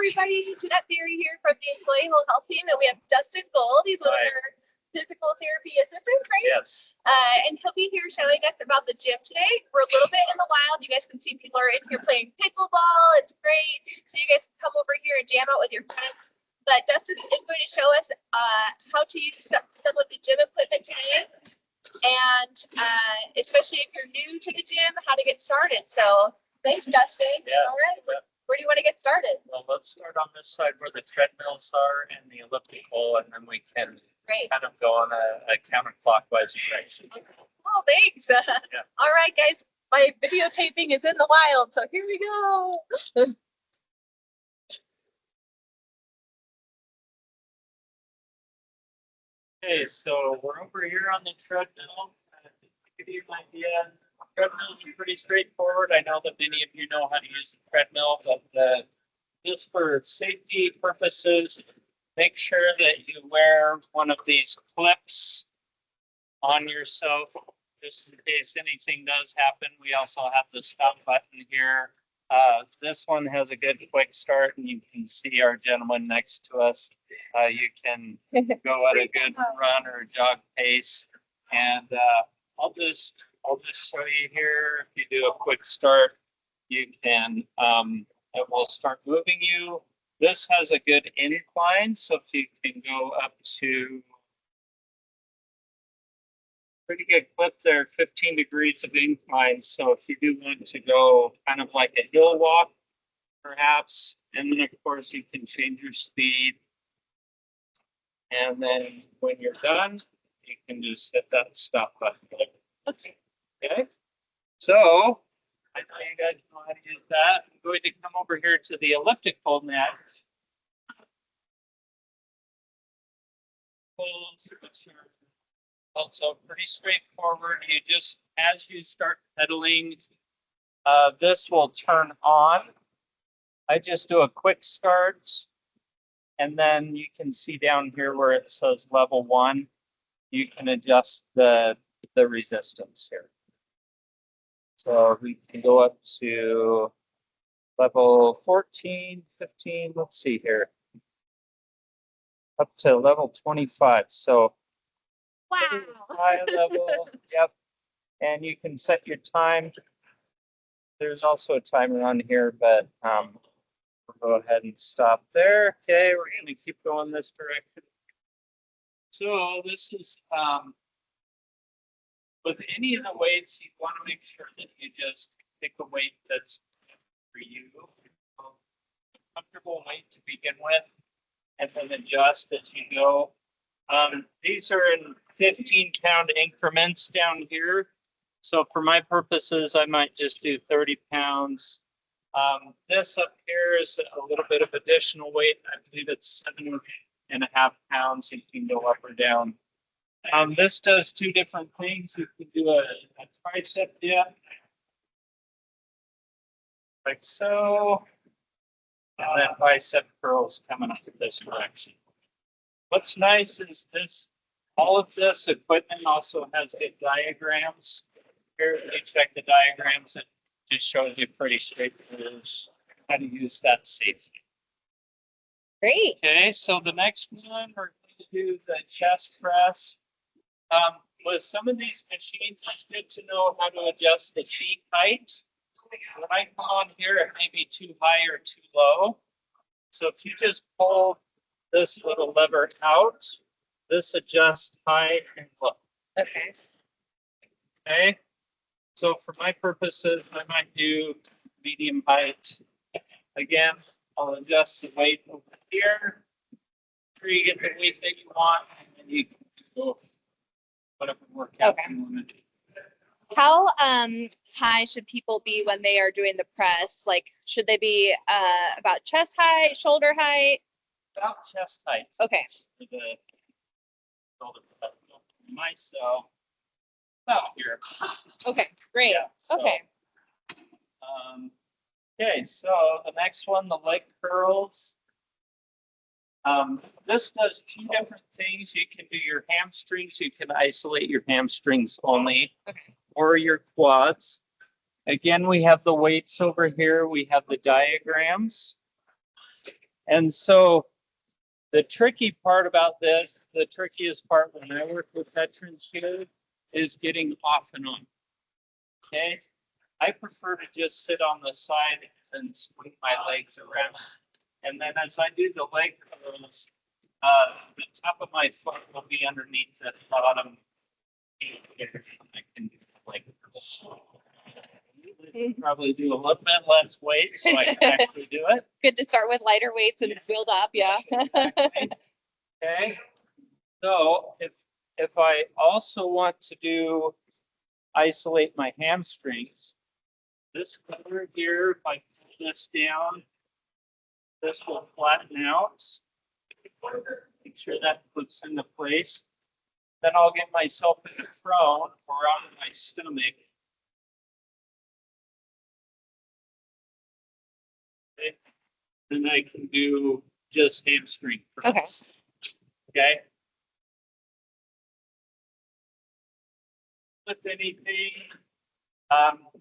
everybody to that theory here from the Employee Whole Health Team. And we have Dustin Gold. He's one of our physical therapy assistants, right? Yes. And he'll be here showing us about the gym today. We're a little bit in the wild. You guys can see people are in here playing pickleball. It's great. So you guys can come over here and jam out with your friends. But Dustin is going to show us how to use some of the gym equipment today. And especially if you're new to the gym, how to get started. So thanks, Dustin. Yeah. All right. Where do you want to get started? Well, let's start on this side where the treadmills are and the elliptical, and then we can kind of go on a counterclockwise direction. Oh, thanks. Yeah. All right, guys. My videotaping is in the wild, so here we go. Okay, so we're over here on the treadmill. To give you an idea, treadmills are pretty straightforward. I know that many of you know how to use the treadmill, but just for safety purposes, make sure that you wear one of these clips on yourself just in case anything does happen. We also have the stop button here. This one has a good quick start, and you can see our gentleman next to us. You can go at a good run or jog pace, and I'll just show you here. If you do a quick start, you can it will start moving you. This has a good incline, so if you can go up to pretty good clip there, 15 degrees of incline. So if you do want to go kind of like a hill walk, perhaps, and then of course you can change your speed. And then when you're done, you can just hit that stop button. Okay. So I know you guys know how to use that. I'm going to come over here to the elliptical next. Also pretty straightforward. You just, as you start pedaling, this will turn on. I just do a quick start, and then you can see down here where it says level 1, you can adjust the resistance here. So we can go up to level 14, 15, let's see here, up to level 25. So wow. High level, yep. And you can set your time. There's also a timer on here, but we'll go ahead and stop there. Okay, we're going to keep going this direction. So this is, with any of the weights, you want to make sure that you just pick a weight that's for you, a comfortable weight to begin with, and then adjust as you go. These are in 15-pound increments down here. So for my purposes, I might just do 30 pounds. This up here is a little bit of additional weight. I believe it's 7.5 pounds. You can go up or down. This does two different things. You can do a tricep dip, like so, and then bicep curls coming up this direction. What's nice is this, all of this equipment also has good diagrams. Here, you check the diagrams. It just shows you pretty straightforward how to use that safely. Great. Okay, so the next one, we're going to do the chest press. With some of these machines, it's good to know how to adjust the seat height. When I come on here, it may be too high or too low. So if you just pull this little lever out, this adjusts high and low. Okay. Okay. So for my purposes, I might do medium height. Again, I'll adjust the weight over here. Here you get the weight that you want, and then you can go whatever workout you want to do. How high should people be when they are doing the press? Like, should they be about chest height, shoulder height? About chest height. Okay. For the shoulder height. Myself, about here. Okay, great. Yeah, so, okay. Okay, so the next one, the leg curls. This does two different things. You can do your hamstrings. You can isolate your hamstrings only, or your quads. Again, we have the weights over here. We have the diagrams. And so the tricky part about this, the trickiest part when I work with veterans here is getting off and on. Okay. I prefer to just sit on the side and swing my legs around. And then as I do the leg curls, the top of my foot will be underneath the bottom. I can do the leg curls. Probably do a little bit less weight so I can actually do it. Good to start with lighter weights and build up. Yeah. Exactly. Okay. So if I also want to isolate my hamstrings, this cover here, if I pull this down, this will flatten out. Make sure that puts into place. Then I'll get myself in the prone or on my stomach. Okay. Then I can do just hamstring curls. Okay. With anything,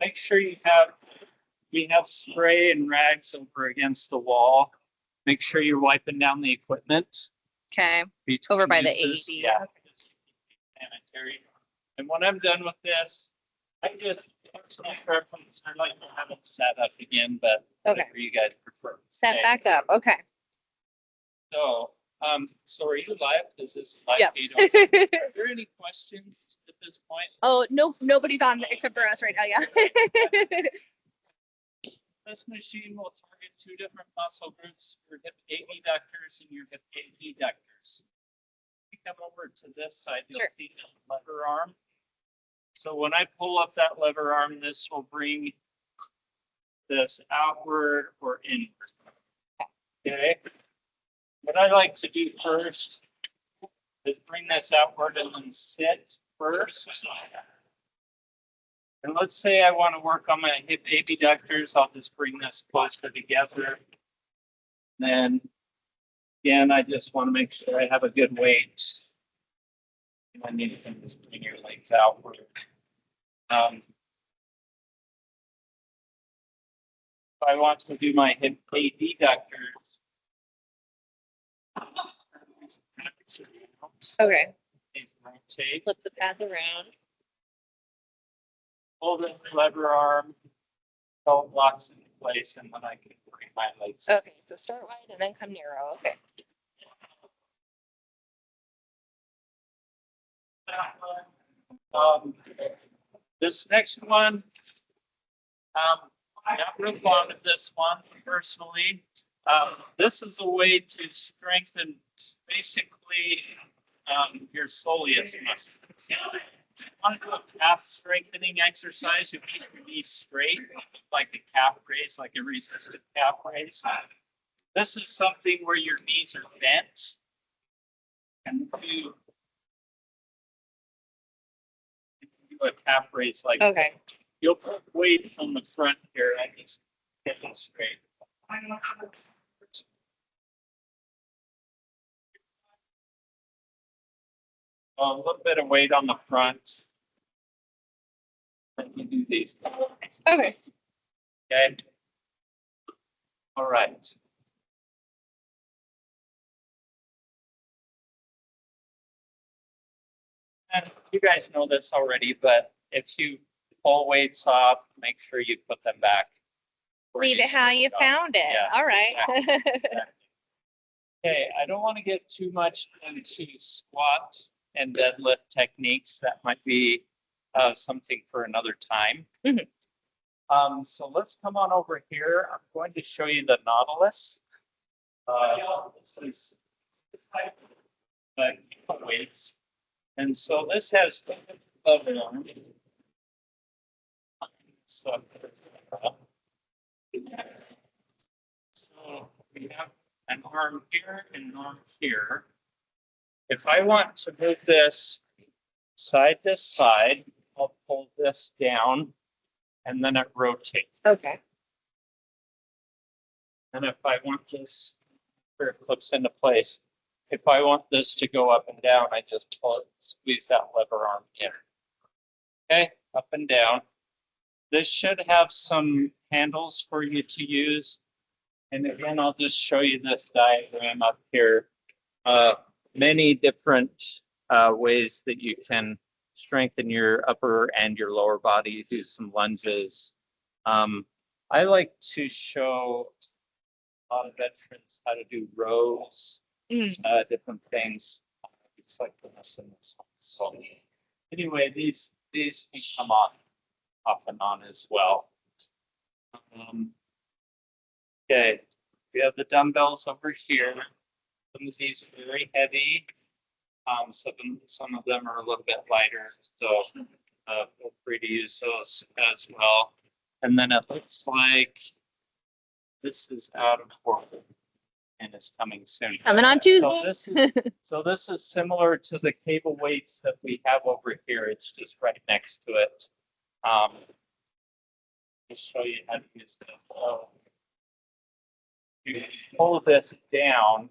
make sure we have spray and rags over against the wall. Make sure you're wiping down the equipment. Okay. Over by the uses. AED. Yeah. Sanitary. And when I'm done with this, I just personal preference. I like to have it set up again, but whatever you guys prefer. Set back up. Okay. So, so are you live? Is this live? Yeah. Are there any questions at this point? Oh, no, nobody's on except for us right now. Yeah. This machine will target two different muscle groups, your hip abductors and your hip adductors. If you come over to this side, you'll see the lever arm. So when I pull up that lever arm, this will bring this outward or inward. Okay. What I like to do first is bring this outward and then sit first. And let's say I want to work on my hip abductors. I'll just bring this closer together. Then again, I just want to make sure I have a good weight. And then you can just bring your legs outward. If I want to do my hip adductors. Okay. Rotate. Flip the pads around. Hold the lever arm, belt locks into place, and then I can bring my legs. Okay, so start wide and then come narrow. Okay. This next one, I'm not real fond of this one personally. This is a way to strengthen basically your soleus muscle. If you want to do a calf strengthening exercise, you keep your knees straight, like a calf raise, like a resisted calf raise. This is something where your knees are bent. And you do a calf raise like Okay. you'll put weight on the front here and just get it straight. A little bit of weight on the front. And you do these. Okay. Okay. All right. And you guys know this already, but if you pull weights off, make sure you put them back. Leave it how you found it. Yeah, All right. exactly. Okay, I don't want to get too much into squat and deadlift techniques. That might be something for another time. Mhm. So let's come on over here. I'm going to show you the Nautilus. This is the type of weights. And so this has lever arm. So we have an arm here and an arm here. If I want to move this side to side, I'll pull this down and then it rotates. Okay. And if I want this, where it clips into place, if I want this to go up and down, I just pull it, squeeze that lever arm in. Okay, up and down. This should have some handles for you to use. And again, I'll just show you this diagram up here. Many different ways that you can strengthen your upper and your lower body. Do some lunges. I like to show a lot of veterans how to do rows, different things. It's like this and this one. So anyway, these can come off and on as well. Okay, we have the dumbbells over here. Some of these are very heavy. Some of them are a little bit lighter, so feel free to use those as well. And then it looks like this is out of order and is coming soon. Coming on Tuesday. So this is similar to the cable weights that we have over here. It's just right next to it. Just show you how to use this. So you pull this down.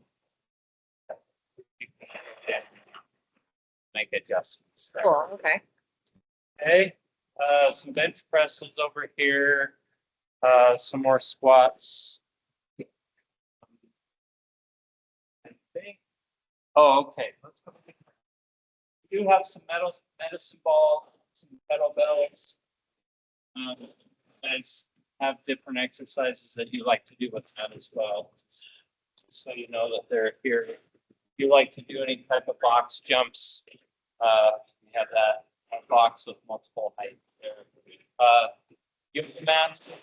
Make adjustments there. Cool. Okay. Okay. Some bench presses over here. Some more squats. Oh, okay. Let's go. We do have some medicine ball, some kettlebells. Guys have different exercises that you like to do with that as well. So you know that they're here. If you like to do any type of box jumps, we have that box with multiple height there. Yoga mats would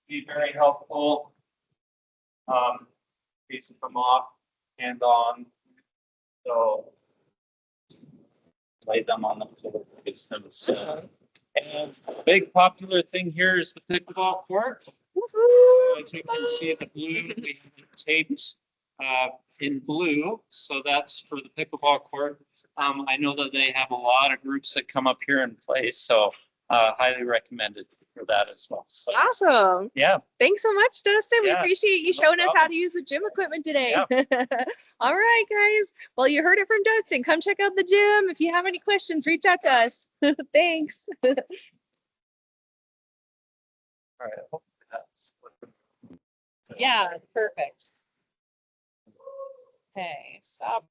be very helpful. Piecing them off and on. So lay them on the floor. And the big popular thing here is the pickleball court. As you can see, the blue we have it taped in blue, so that's for the pickleball court. I know that they have a lot of groups that come up here and play, so highly recommended for that as well. So, Awesome. yeah. Thanks so much, Dustin. We Yeah, appreciate you no showing us how problem. to use the gym equipment today. Yeah. All right, guys. Well, you heard it from Dustin. Come check out the gym. If you have any questions, reach out to us. Thanks. All right. I hope that's Yeah, perfect. Okay, stop.